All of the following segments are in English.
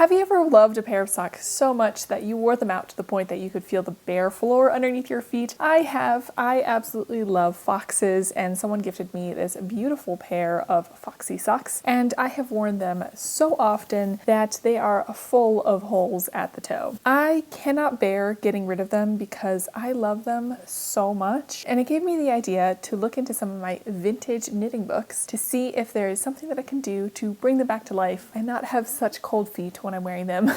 Have you ever loved a pair of socks so much that you wore them out to the point that you could feel the bare floor underneath your feet? I have. I absolutely love Foxes, and someone gifted me this beautiful pair of Foxy socks, and I have worn them so often that they are full of holes at the toe. I cannot bear getting rid of them because I love them so much, and it gave me the idea to look into some of my vintage knitting books to see if there is something that I can do to bring them back to life and not have such cold feet when I'm wearing them.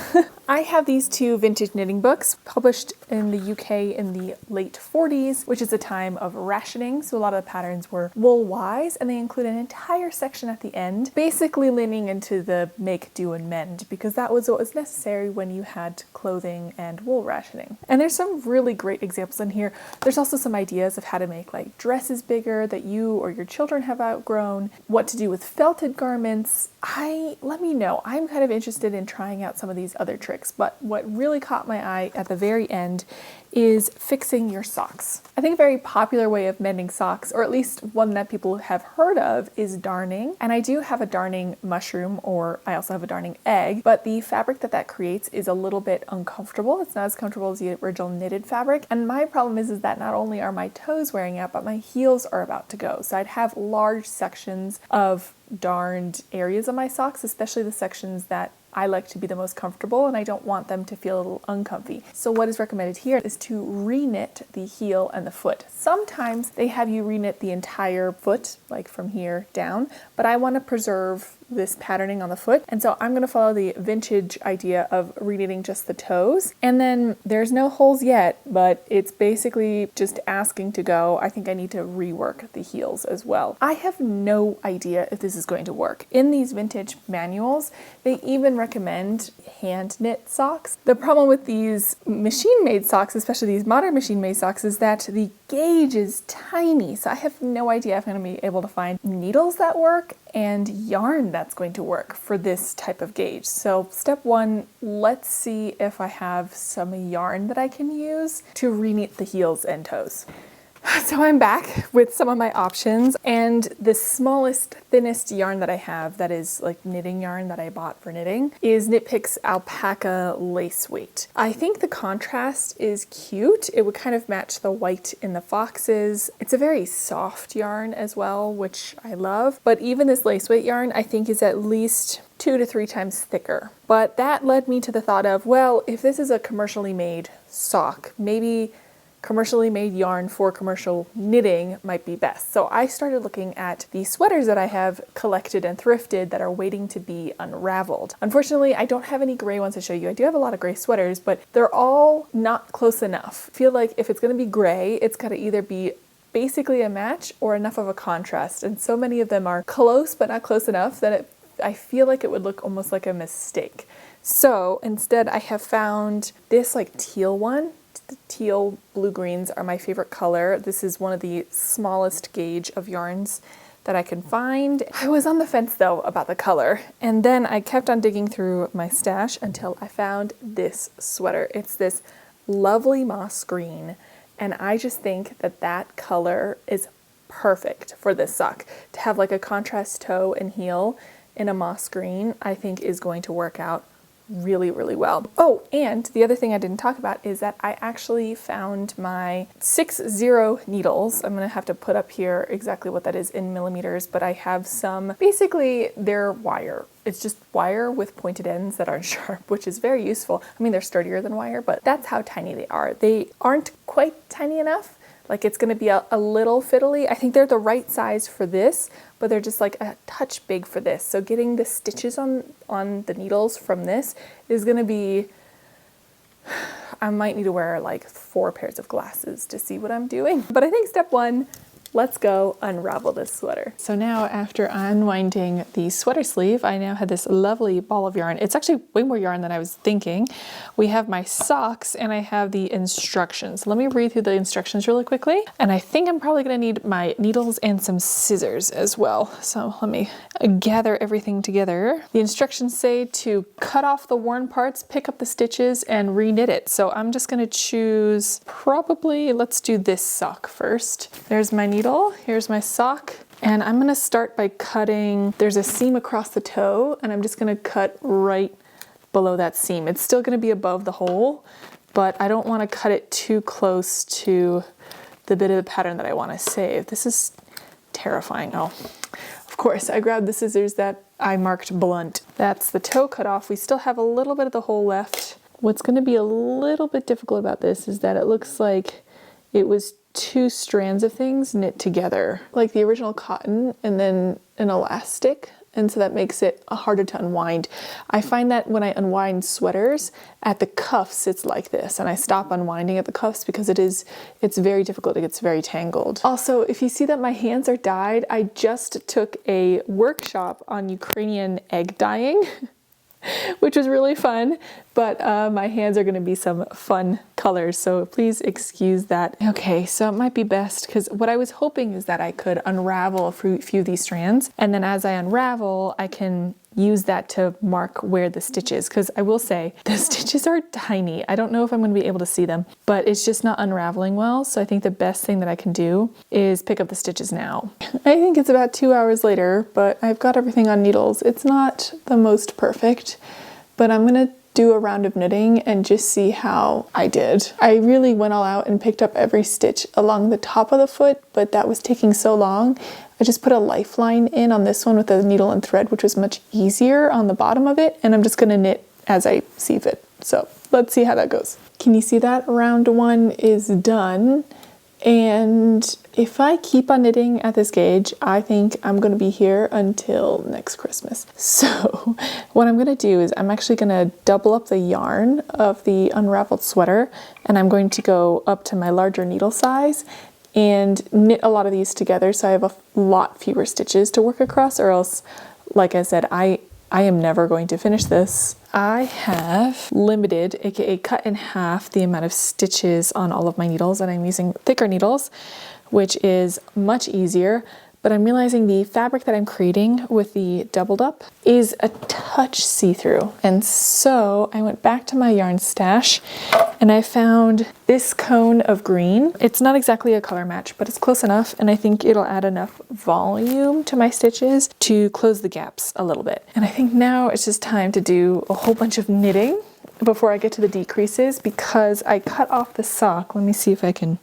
I have these two vintage knitting books published in the UK in the late 40s, which is a time of rationing, so a lot of the patterns were wool-wise, and they include an entire section at the end, basically leaning into the make, do, and mend, because that was what was necessary when you had clothing and wool rationing. And there's some really great examples in here. There's also some ideas of how to make like dresses bigger that you or your children have outgrown, what to do with felted garments. Let me know. I'm kind of interested in trying out some of these other tricks, but what really caught my eye at the very end is fixing your socks. I think a very popular way of mending socks, or at least one that people have heard of, is darning. And I do have a darning mushroom, or I also have a darning egg, but the fabric that creates is a little bit uncomfortable. It's not as comfortable as the original knitted fabric. And my problem is that not only are my toes wearing out, but my heels are about to go. So I'd have large sections of darned areas of my socks, especially the sections that I like to be the most comfortable, and I don't want them to feel a little uncomfy. So what is recommended here is to reknit the heel and the foot. Sometimes they have you reknit the entire foot, like from here down, but I want to preserve this patterning on the foot, and so I'm going to follow the vintage idea of reknitting just the toes. And then there's no holes yet, but it's basically just asking to go. I think I need to rework the heels as well. I have no idea if this is going to work. In these vintage manuals, they even recommend hand knit socks. The problem with these machine-made socks, especially these modern machine-made socks, is that the gauge is tiny, so I have no idea if I'm going to be able to find needles that work and yarn that's going to work for this type of gauge. So step one, let's see if I have some yarn that I can use to reknit the heels and toes. So I'm back with some of my options, and the smallest, thinnest yarn that I have that is like knitting yarn that I bought for knitting is Knit Picks Alpaca Lace Weight. I think the contrast is cute. It would kind of match the white in the Foxes. It's a very soft yarn as well, which I love, but even this lace weight yarn I think is at least 2 to 3 times thicker. But that led me to the thought of, well, if this is a commercially made sock, maybe commercially made yarn for commercial knitting might be best. So I started looking at the sweaters that I have collected and thrifted that are waiting to be unraveled. Unfortunately, I don't have any gray ones to show you. I do have a lot of gray sweaters, but they're all not close enough. I feel like if it's going to be gray, it's got to either be basically a match or enough of a contrast. And so many of them are close but not close enough that I feel like it would look almost like a mistake. So instead I have found this like teal one. The teal blue greens are my favorite color. This is one of the smallest gauge of yarns that I can find. I was on the fence though about the color, and then I kept on digging through my stash until I found this sweater. It's this lovely moss green, and I just think that that color is perfect for this sock. To have like a contrast toe and heel in a moss green, I think is going to work out really, really well. Oh, and the other thing I didn't talk about is that I actually found my 60 needles. I'm gonna have to put up here exactly what that is in millimeters, but I have some, basically they're wire. It's just wire with pointed ends that aren't sharp, which is very useful. I mean, they're sturdier than wire, but that's how tiny they are. They aren't quite tiny enough. Like it's gonna be a little fiddly. I think they're the right size for this, but they're just like a touch big for this. So getting the stitches on the needles from this is gonna be, I might need to wear like 4 pairs of glasses to see what I'm doing. But I think step one, let's go unravel this sweater. So now after unwinding the sweater sleeve, I now have this lovely ball of yarn. It's actually way more yarn than I was thinking. We have my socks and I have the instructions. Let me read through the instructions really quickly. And I think I'm probably gonna need my needles and some scissors as well. So let me gather everything together. The instructions say to cut off the worn parts, pick up the stitches, and reknit it. So I'm just gonna choose probably, let's do this sock first. There's my needle. Here's my sock, and I'm gonna start by cutting, there's a seam across the toe, and I'm just gonna cut right below that seam. It's still going to be above the hole, but I don't want to cut it too close to the bit of the pattern that I want to save. This is terrifying. Oh, of course, I grabbed the scissors that I marked blunt. That's the toe cut off. We still have a little bit of the hole left. What's going to be a little bit difficult about this is that it looks like it was two strands of things knit together, like the original cotton and then an elastic, and so that makes it harder to unwind. I find that when I unwind sweaters at the cuffs, it's like this, and I stop unwinding at the cuffs because it's very difficult. It gets very tangled. Also, if you see that my hands are dyed, I just took a workshop on Ukrainian egg dyeing, which was really fun, but my hands are going to be some fun colors, so please excuse that. Okay, so it might be best, because what I was hoping is that I could unravel a few of these strands, and then as I unravel, I can use that to mark where the stitch is, because I will say the stitches are tiny. I don't know if I'm going to be able to see them, but it's just not unraveling well, so I think the best thing that I can do is pick up the stitches now. I think it's about 2 hours later, but I've got everything on needles. It's not the most perfect, but I'm going to do a round of knitting and just see how I did. I really went all out and picked up every stitch along the top of the foot, but that was taking so long. I just put a lifeline in on this one with a needle and thread, which was much easier on the bottom of it, and I'm just gonna knit as I see fit. So let's see how that goes. Can you see that? Round one is done. And if I keep on knitting at this gauge, I think I'm going to be here until next Christmas. So what I'm going to do is I'm actually going to double up the yarn of the unraveled sweater, and I'm going to go up to my larger needle size and knit a lot of these together so I have a lot fewer stitches to work across, or else, like I said, I am never going to finish this. I have limited, aka cut in half, the amount of stitches on all of my needles, and I'm using thicker needles, which is much easier, but I'm realizing the fabric that I'm creating with the doubled up is a touch see-through. And so I went back to my yarn stash and I found this cone of green. It's not exactly a color match, but it's close enough, and I think it'll add enough volume to my stitches to close the gaps a little bit. And I think now it's just time to do a whole bunch of knitting before I get to the decreases, because I cut off the sock. Let me see if I can,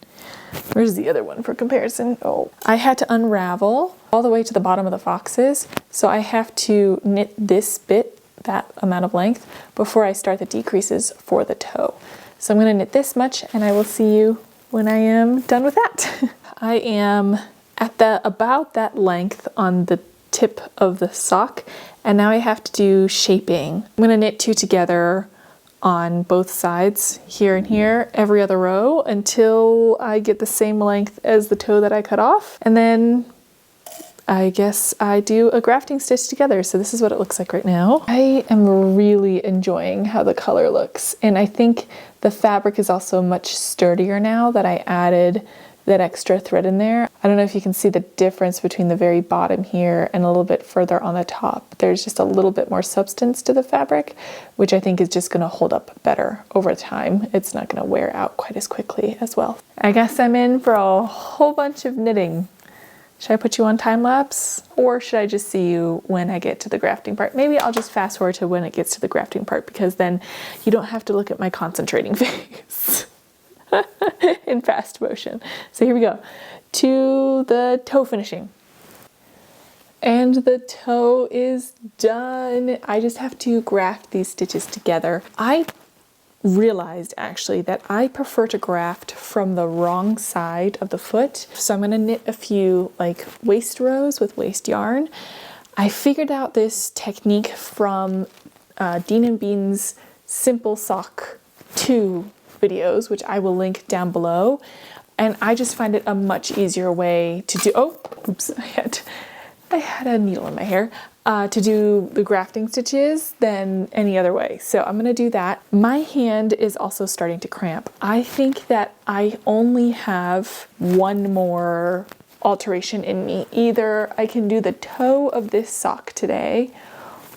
where's the other one for comparison? Oh, I had to unravel all the way to the bottom of the foxes, so I have to knit this bit, that amount of length, before I start the decreases for the toe. So I'm going to knit this much, and I will see you when I am done with that. I am at about that length on the tip of the sock, and now I have to do shaping. I'm going to knit two together on both sides, here and here, every other row, until I get the same length as the toe that I cut off, and then I guess I do a grafting stitch together. So this is what it looks like right now. I am really enjoying how the color looks, and I think the fabric is also much sturdier now that I added that extra thread in there. I don't know if you can see the difference between the very bottom here and a little bit further on the top. There's just a little bit more substance to the fabric, which I think is just going to hold up better over time. It's not going to wear out quite as quickly as well. I guess I'm in for a whole bunch of knitting. Should I put you on time lapse, or should I just see you when I get to the grafting part? Maybe I'll just fast forward to when it gets to the grafting part, because then you don't have to look at my concentrating face in fast motion. So here we go to the toe finishing. And the toe is done. I just have to graft these stitches together. I realized actually that I prefer to graft from the wrong side of the foot. So I'm going to knit a few like waist rows with waist yarn. I figured out this technique from Dean and Bean's Simple Sock 2 videos, which I will link down below. And I just find it a much easier way to do, oh, oops, I had a needle in my hair, to do the grafting stitches than any other way. So I'm going to do that. My hand is also starting to cramp. I think that I only have one more alteration in me. Either I can do the toe of this sock today,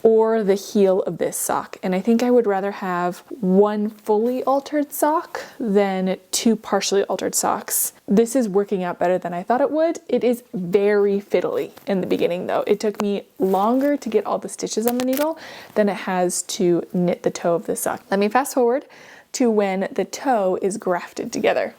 or the heel of this sock. And I think I would rather have one fully altered sock than two partially altered socks. This is working out better than I thought it would. It is very fiddly in the beginning though. It took me longer to get all the stitches on the needle than it has to knit the toe of the sock. Let me fast forward to when the toe is grafted together.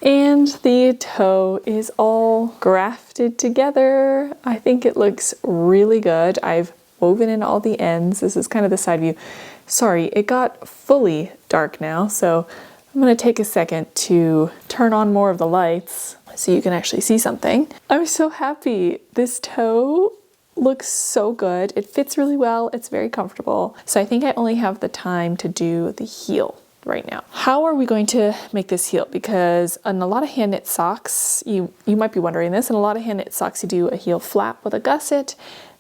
And the toe is all grafted together. I think it looks really good. I've woven in all the ends. This is kind of the side view. Sorry, it got fully dark now, so I'm gonna take a second to turn on more of the lights so you can actually see something. I'm so happy. This toe looks so good. It fits really well. It's very comfortable. So I think I only have the time to do the heel right now. How are we going to make this heel? Because in a lot of hand knit socks, you might be wondering this, in a lot of hand knit socks you do a heel flap with a gusset.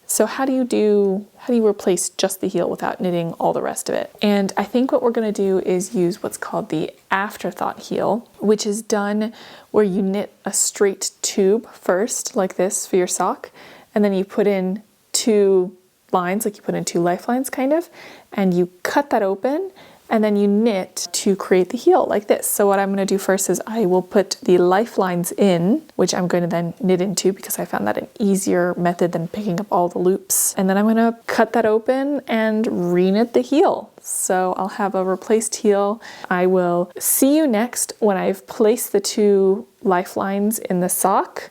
So how do you replace just the heel without knitting all the rest of it? And I think what we're gonna do is use what's called the afterthought heel, which is done where you knit a straight tube first, like this for your sock, and then you put in two lines, like you put in two lifelines kind of, and you cut that open, and then you knit to create the heel like this. So what I'm gonna do first is I will put the lifelines in, which I'm going to then knit into because I found that an easier method than picking up all the loops. And then I'm gonna cut that open and re-knit the heel. So I'll have a replaced heel. I will see you next when I've placed the two lifelines in the sock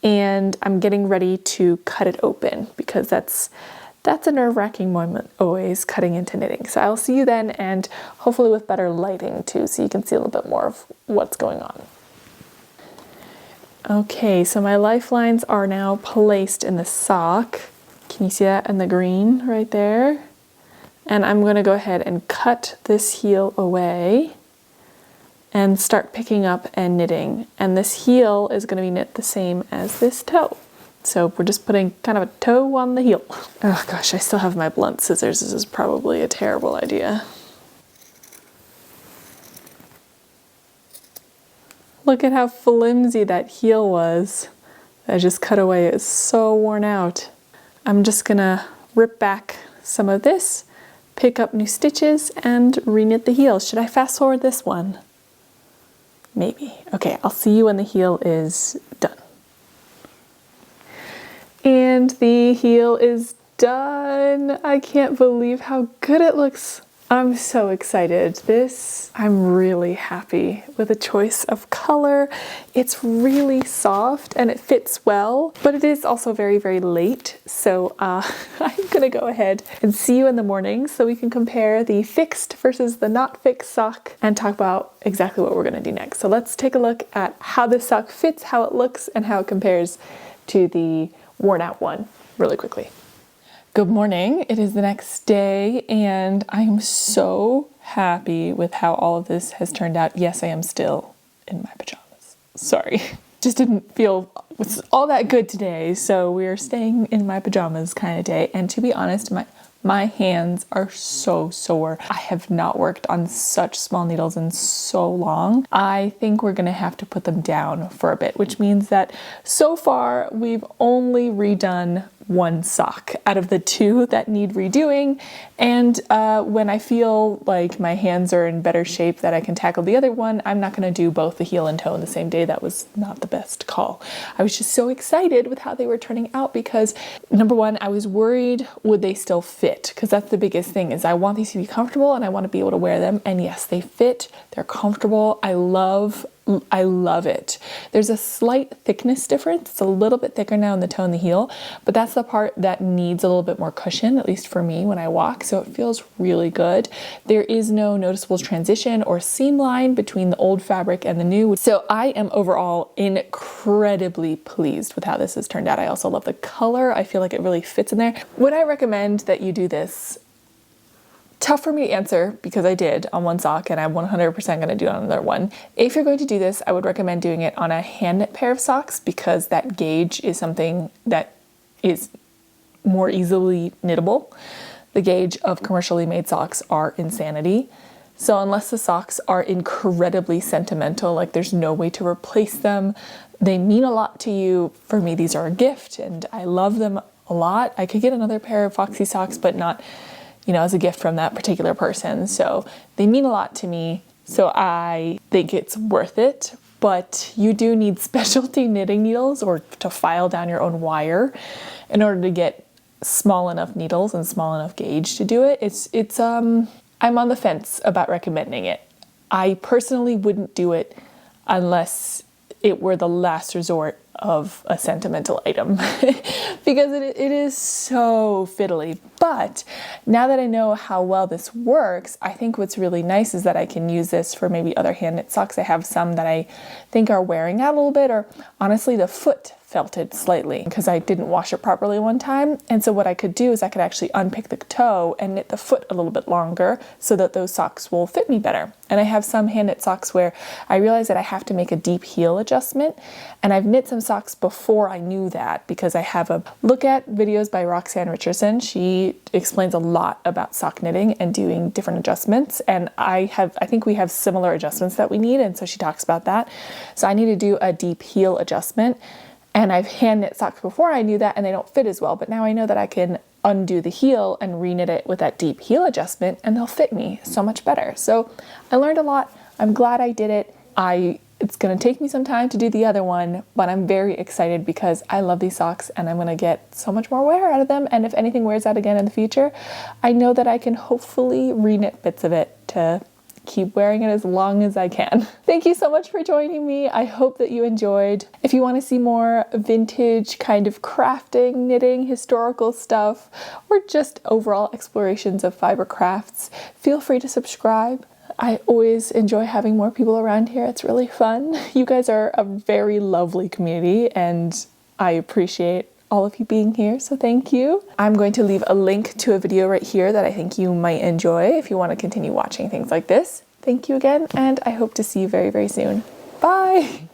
and I'm getting ready to cut it open because that's a nerve-wracking moment always, cutting into knitting. So I'll see you then, and hopefully with better lighting too, so you can see a little bit more of what's going on. Okay, so my lifelines are now placed in the sock. Can you see that in the green right there? And I'm gonna go ahead and cut this heel away and start picking up and knitting. And this heel is gonna be knit the same as this toe. So we're just putting kind of a toe on the heel. Oh gosh, I still have my blunt scissors. This is probably a terrible idea. Look at how flimsy that heel was. I just cut away. It's so worn out. I'm just gonna rip back some of this, pick up new stitches, and re-knit the heel. Should I fast forward this one? Maybe. Okay, I'll see you when the heel is done. And the heel is done. I can't believe how good it looks. I'm so excited. I'm really happy with the choice of color. It's really soft and it fits well, but it is also very, very late. So I'm gonna go ahead and see you in the morning so we can compare the fixed versus the not fixed sock and talk about exactly what we're gonna do next. So let's take a look at how this sock fits, how it looks, and how it compares to the worn out one really quickly. Good morning. It is the next day and I am so happy with how all of this has turned out. Yes, I am still in my pajamas. Sorry. Just didn't feel all that good today, so we're staying in my pajamas kind of day. And to be honest, my hands are so sore. I have not worked on such small needles in so long. I think we're gonna have to put them down for a bit, which means that so far we've only redone one sock out of the two that need redoing. And when I feel like my hands are in better shape that I can tackle the other one, I'm not gonna do both the heel and toe in the same day. That was not the best call. I was just so excited with how they were turning out because number one, I was worried would they still fit? Because that's the biggest thing is I want these to be comfortable and I want to be able to wear them. And yes, they fit, they're comfortable. I love it. There's a slight thickness difference. It's a little bit thicker now in the toe and the heel, but that's the part that needs a little bit more cushion, at least for me when I walk. So it feels really good. There is no noticeable transition or seam line between the old fabric and the new. So I am overall incredibly pleased with how this has turned out. I also love the color. I feel like it really fits in there. Would I recommend that you do this? Tough for me to answer because I did on one sock and I'm 100% going to do it on another one. If you're going to do this, I would recommend doing it on a hand knit pair of socks because that gauge is something that is more easily knittable. The gauge of commercially made socks are insanity. So unless the socks are incredibly sentimental, like there's no way to replace them, they mean a lot to you. For me, these are a gift and I love them a lot. I could get another pair of Foxy socks, but not, you know, as a gift from that particular person. So they mean a lot to me. So I think it's worth it. But you do need specialty knitting needles or to file down your own wire in order to get small enough needles and small enough gauge to do it. I'm on the fence about recommending it. I personally wouldn't do it unless it were the last resort of a sentimental item because it is so fiddly. But now that I know how well this works, I think what's really nice is that I can use this for maybe other hand knit socks. I have some that I think are wearing out a little bit, or honestly the foot felted slightly because I didn't wash it properly one time. And so what I could do is I could actually unpick the toe and knit the foot a little bit longer so that those socks will fit me better. And I have some hand knit socks where I realize that I have to make a deep heel adjustment. And I've knit some socks before I knew that because I have a look at videos by Roxanne Richardson. She explains a lot about sock knitting and doing different adjustments. And I think we have similar adjustments that we need. And so she talks about that. So I need to do a deep heel adjustment. And I've hand knit socks before I knew that and they don't fit as well. But now I know that I can undo the heel and reknit it with that deep heel adjustment and they'll fit me so much better. So I learned a lot. I'm glad I did it. It's gonna take me some time to do the other one, but I'm very excited because I love these socks and I'm gonna get so much more wear out of them. And if anything wears out again in the future, I know that I can hopefully reknit bits of it to keep wearing it as long as I can. Thank you so much for joining me. I hope that you enjoyed. If you want to see more vintage kind of crafting, knitting, historical stuff, or just overall explorations of fiber crafts, feel free to subscribe. I always enjoy having more people around here. It's really fun. You guys are a very lovely community and I appreciate all of you being here, so thank you. I'm going to leave a link to a video right here that I think you might enjoy if you want to continue watching things like this. Thank you again, and I hope to see you very, very soon. Bye!